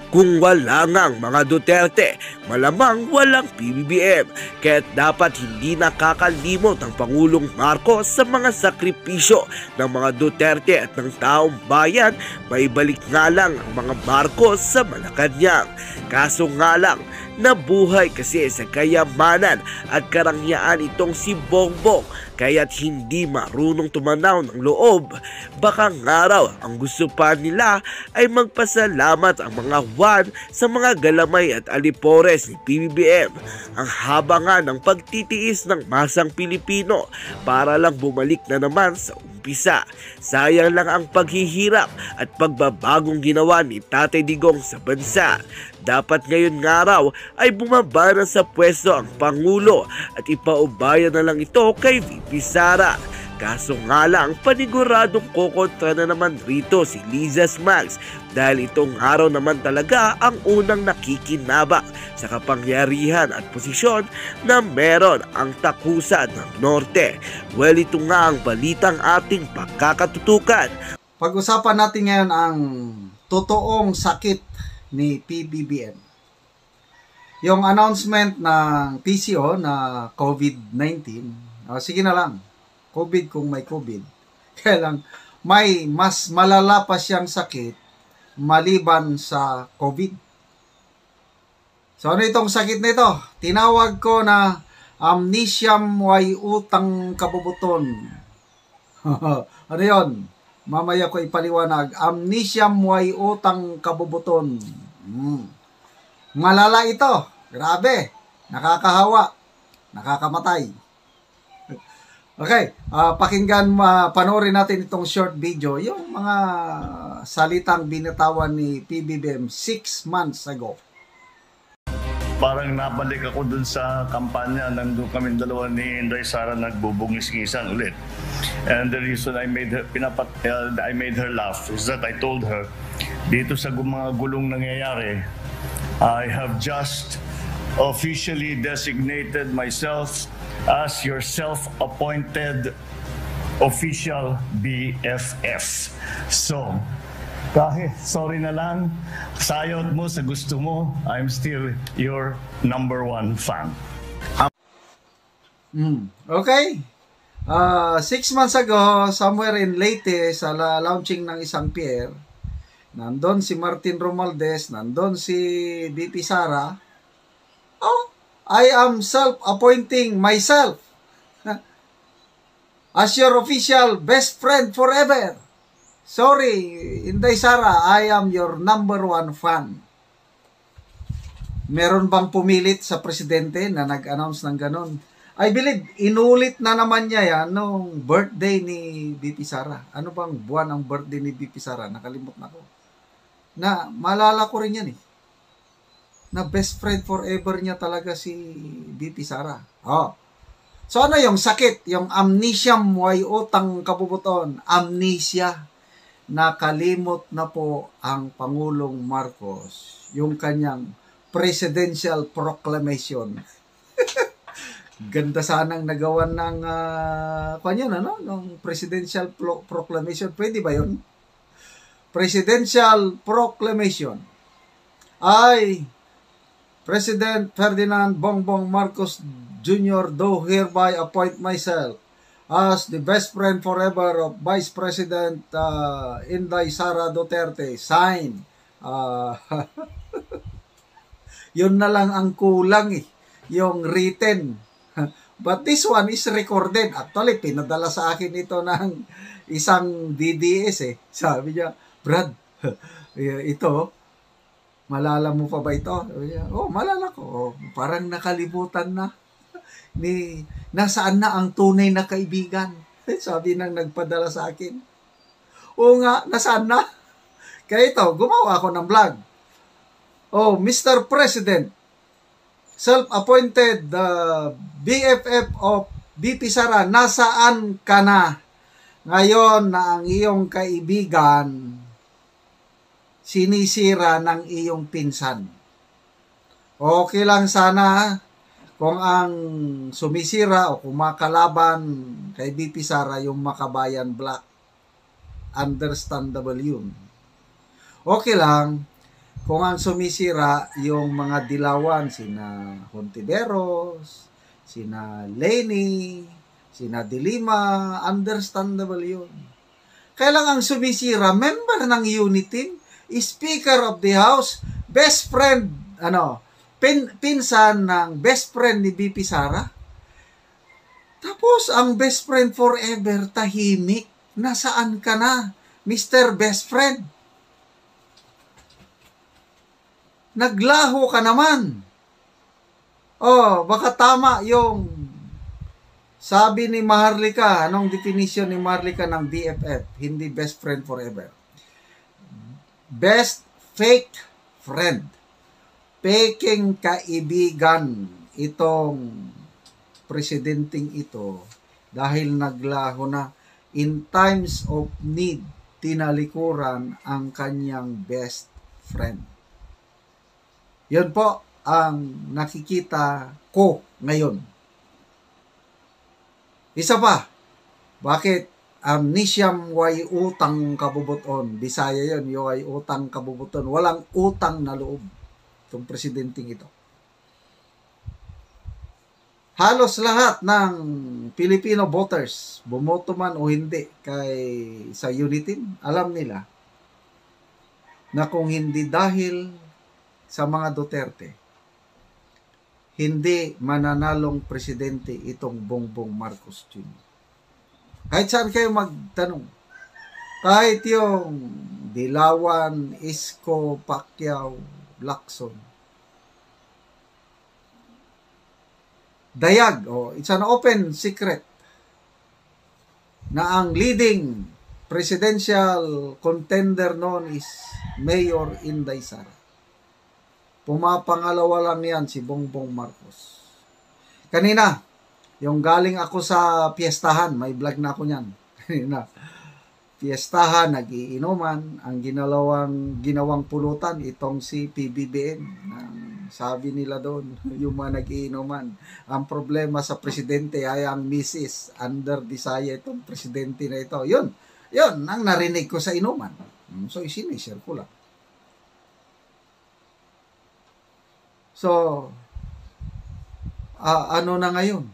Kung wala ngang mga Duterte, malamang walang PBBM. Kaya't dapat hindi nakakalimot ang Pangulong Marcos sa mga sakripisyo ng mga Duterte at ng taong bayan. Maibalik nga lang ang mga Marcos sa Malacanang. Kaso nga lang, nabuhay kasi sa kayamanan at karangyaan itong si Bongbong, kaya't hindi marunong tumanaw ng loob. Baka nga raw ang gusto pa nila ay magpasalamat ang mga Juan sa mga galamay at alipores ni PBBM. Ang haba nga ng pagtitiis ng masang Pilipino para lang bumalik na naman sa umpisa. Sayang lang ang paghihirap at pagbabagong ginawa ni Tatay Digong sa bansa. Dapat ngayon nga raw ay bumaba na sa pwesto ang Pangulo at ipaubaya na lang ito kay VP Sara. Kaso nga lang, paniguradong kokontra na naman rito si Liza Smags dahil itong araw naman talaga ang unang nakikinabang sa kapangyarihan at posisyon na meron ang takusan ng Norte. Well, ito nga ang balitang ating pagkakatutukan. Pag-usapan natin ngayon ang totoong sakit ni PBBM. Yung announcement ng PCO na COVID-19, sige na lang, COVID kung may COVID. Kaya lang, may mas malala pa siyang sakit maliban sa COVID. So ano itong sakit nito? Tinawag ko na amnesiam way utang kabubuton. Ano yun? Mamaya ko ipaliwanag. Amnesiam way utang kabubuton. Malala ito. Grabe. Nakakahawa. Nakakamatay. Okay, pakinggan, panoorin natin itong short video, yung mga salitang binitawan ni PBBM 6 months ago. Parang nabalik ako dun sa kampanya, nandun kami dalawa ni Inday Sara nagbubungis-ngisan ulit. And the reason I made her laugh is that I told her, dito sa mga gulong nangyayari, I have just officially designated myself as your self-appointed official BFF. So, kahit sorry na lang, sayot mo sa gusto mo, I'm still your #1 fan. Okay. 6 months ago, somewhere in Leyte, sa launching ng isang pier, nandun si Martin Romualdez, nandun si VP Sara. I am self-appointing myself as your official best friend forever. Sorry, Inday Sara, I am your #1 fan. Meron bang pumilit sa presidente na nag-announce ng ganon? I believe, inulit na naman niya yan nung birthday ni VP Sara. Ano bang buwan ang birthday ni VP Sara? Nakalimot na ko. Maalala ko rin yan eh. Na best friend forever niya talaga si VP Sara. So ano yung sakit? Yung amnesiam way utang kabubuton. Amnesia. Nakalimot na po ang Pangulong Marcos yung kanyang presidential proclamation. Ganda sanang nagawan ng ng presidential proclamation. Pwede ba yun? Presidential proclamation. President Ferdinand Bongbong Marcos Jr. do hereby appoint myself as the best friend forever of Vice President Inday Sara Duterte. Sign. Yun na lang ang kulang eh. Yung written. But this one is recorded. Actually, pinadala sa akin ito ng isang DDS eh. Sabi niya, Brad, ito, malala mo pa ba ito? Malala ko. Parang nakalimutan na. Nasaan na ang tunay na kaibigan? Sabi nang nagpadala sa akin. Oo nga, nasaan na? Kaya ito, gumawa ako ng vlog. Mr. President, self-appointed BFF of VP Sara, nasaan ka na? Ngayon na ang iyong kaibigan sinisira ng iyong pinsan. Okay lang sana kung ang sumisira o kumakalaban kay VP Sara yung Makabayan Black. Understandable yun. Okay lang Kung ang sumisira yung mga dilawan, sina Hontiveros, sina Lenny, sina Dilima, understandable yun. Kaya lang ang sumisira, member ng unit team, Speaker of the House, best friend, pinsan ng best friend ni BP Sara. Tapos, ang best friend forever, tahimik. Nasaan ka na, Mr. Best Friend? Naglaho ka naman. Oh, baka tama yung sabi ni Maharlika. Anong definition ni Maharlika ng BFF? Hindi best friend forever. Best fake friend. Peking kaibigan itong presidenting ito dahil naglaho na. In times of need, tinalikuran ang kanyang best friend. Yun po ang nakikita ko ngayon. Isa pa, bakit amnesiam way utang kabubuton? Bisaya yun, way utang kabubuton. Walang utang na loob itong presidenting ito. Halos lahat ng Filipino voters, bumoto man o hindi sa Unitin, alam nila na kung hindi dahil sa mga Duterte, hindi mananalong presidente itong Bongbong Marcos Jr. Kahit saan kayo magtanong, kahit yung Dilawan, Isko, Pacquiao, Lacson, dayag, it's an open secret na ang leading presidential contender noon is Mayor Inday Sara. Pumapangalawa lang yan si Bongbong Marcos. Kanina, yung galing ako sa piyestahan, may vlog na ako niyan. Kanina, piyestahan, nag-iinuman, ang ginawang pulutan, itong si PBBM, sabi nila doon, yung mga nag-iinuman. Ang problema sa presidente ay ang misis, under desire itong presidente na ito. Yun, ang narinig ko sa inuman. So, isinishare ko lang. So, ano na ngayon?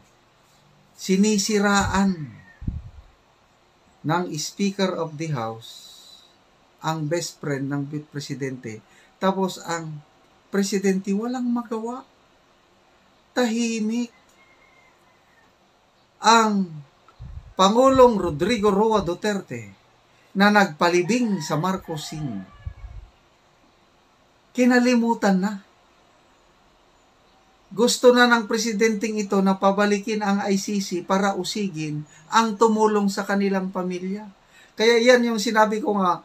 Sinisiraan ng Speaker of the House ang best friend ng presidente. Tapos ang presidente walang magawa. Tahimik. Ang Pangulong Rodrigo Roa Duterte na nagpalibing sa Marcos Sr. Kinalimutan na. Gusto na ng presidenting ito na pabalikin ang ICC para usigin ang tumulong sa kanilang pamilya. Kaya yan yung sinabi ko nga,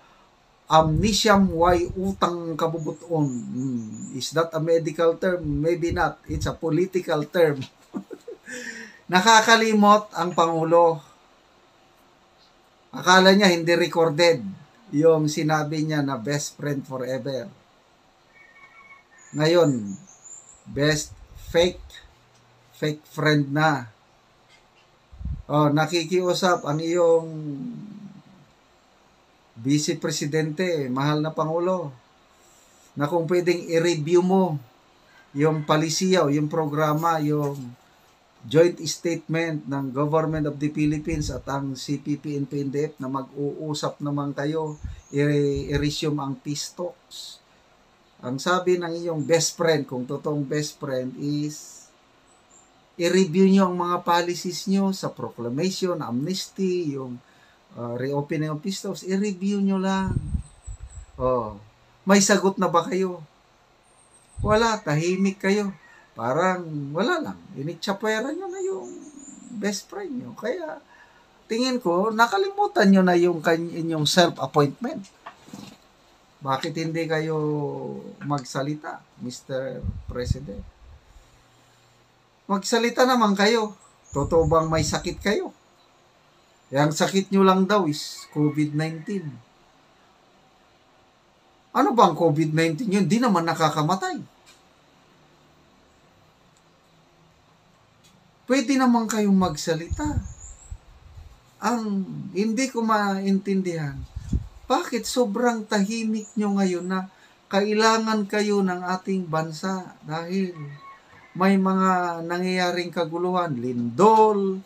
amnesiam way utang kabubuton. Is that a medical term? Maybe not. It's a political term. Nakakalimot ang Pangulo. Akala niya hindi recorded yung sinabi niya na best friend forever. Ngayon, best fake friend na. Nakikiusap ang iyong Vice Presidente, mahal na Pangulo, na kung pwedeng i-review mo yung palisiya o yung programa, yung joint statement ng Government of the Philippines at ang CPP and PNDF na mag-uusap naman kayo, i-resume ang peace talks. Ang sabi ng iyong best friend, kung totoong best friend, is i-review nyo ang mga policies nyo sa proclamation, amnesty, yung reopening of peace talks, i-review nyo lang. May sagot na ba kayo? Wala, tahimik kayo. Parang wala lang. Initsapwera nyo na yung best friend nyo. Kaya tingin ko, nakalimutan nyo na yung inyong self-appointment. Bakit hindi kayo magsalita, Mr. President? Magsalita naman kayo. Totoo bang may sakit kayo? Yang sakit nyo lang daw is COVID-19. Ano bang COVID-19 yun? Di naman nakakamatay. Pwede naman kayong magsalita. Ang hindi ko maintindihan, bakit sobrang tahimik nyo ngayon na kailangan kayo ng ating bansa dahil may mga nangyayaring kaguluhan, lindol,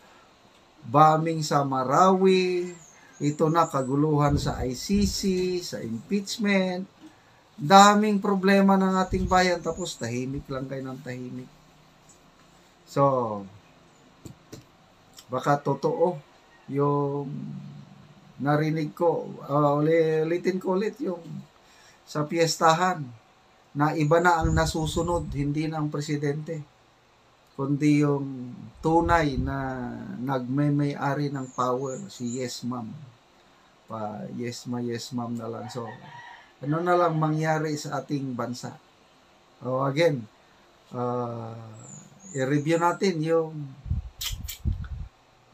bombing sa Marawi, ito na kaguluhan sa ICC, sa impeachment, daming problema ng ating bayan tapos tahimik lang kayo ng tahimik. So, baka totoo yung narinig ko, ulitin ko ulit yung sa piyestahan na iba na ang nasusunod, hindi na ang presidente, kundi yung tunay na nagmay-ari ng power, si Yes Ma'am. Yes Ma'am na lang. So, ano na lang mangyari sa ating bansa? Again, i-review natin yung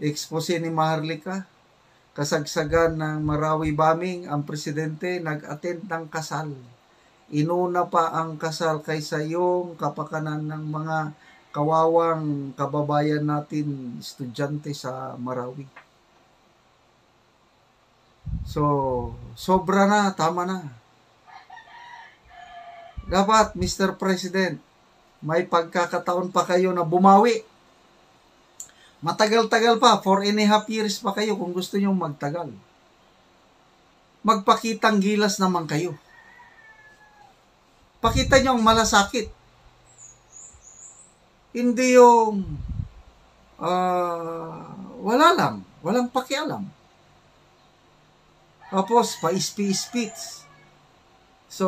expose ni Maharlika. Kasagsagan ng Marawi bombing, ang presidente nag-attend ng kasal. Inuna pa ang kasal kaysa yung kapakanan ng mga kawawang kababayan natin, estudyante sa Marawi. So, sobra na, tama na. Dapat, Mr. President, may pagkakataon pa kayo na bumawi. Matagal-tagal pa, 4.5 years pa kayo kung gusto nyo magtagal. Magpakitang gilas naman kayo. Pakita nyo ang malasakit. Hindi yung wala lang, walang pakialam. Tapos, pa-speech. So,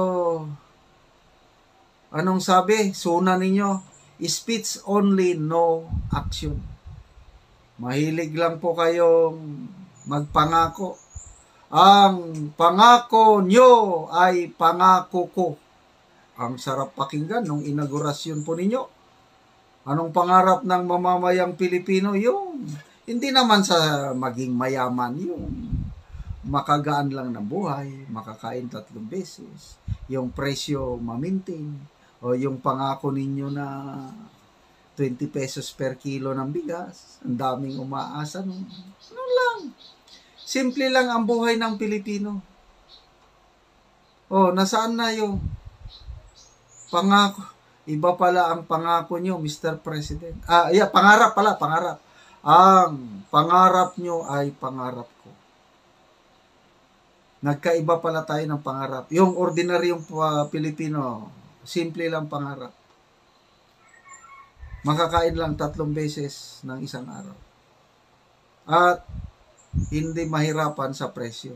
anong sabi? Suna ninyo, speech only, no action. Mahilig lang po kayong magpangako. Ang pangako nyo ay pangako ko. Ang sarap pakinggan nung inaugurasyon po ninyo. Anong pangarap ng mamamayang Pilipino? Yung hindi naman sa maging mayaman, yung makagaan lang ng buhay, makakain 3 beses, yung presyo ma-maintain, o yung pangako ninyo na 20 pesos per kilo ng bigas. Ang daming umaasa nun. Ano lang. Simple lang ang buhay ng Pilipino. Nasaan na yung pangako? Iba pala ang pangako nyo, Mr. President. Pangarap pala, pangarap. Ang pangarap nyo ay pangarap ko. Nagkaiba pala tayo ng pangarap. Yung ordinaryong Pilipino, simple lang pangarap. Makakain lang 3 beses ng isang araw. At hindi mahirapan sa presyo.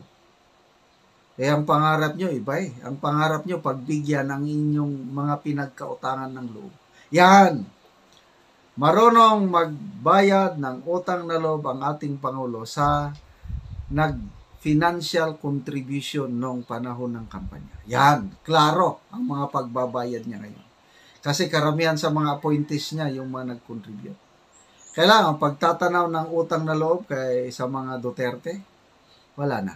Ang pangarap nyo, iba eh. Ang pangarap nyo, pagbigyan ng inyong mga pinagkautangan ng loob. Yan! Marunong magbayad ng utang na loob ang ating Pangulo sa financial contribution noong panahon ng kampanya. Yan! Klaro ang mga pagbabayad niya ngayon. Kasi karamihan sa mga appointees niya yung mga nag-contribute. Kailangan pagtatanaw ng utang na loob sa mga Duterte, wala na.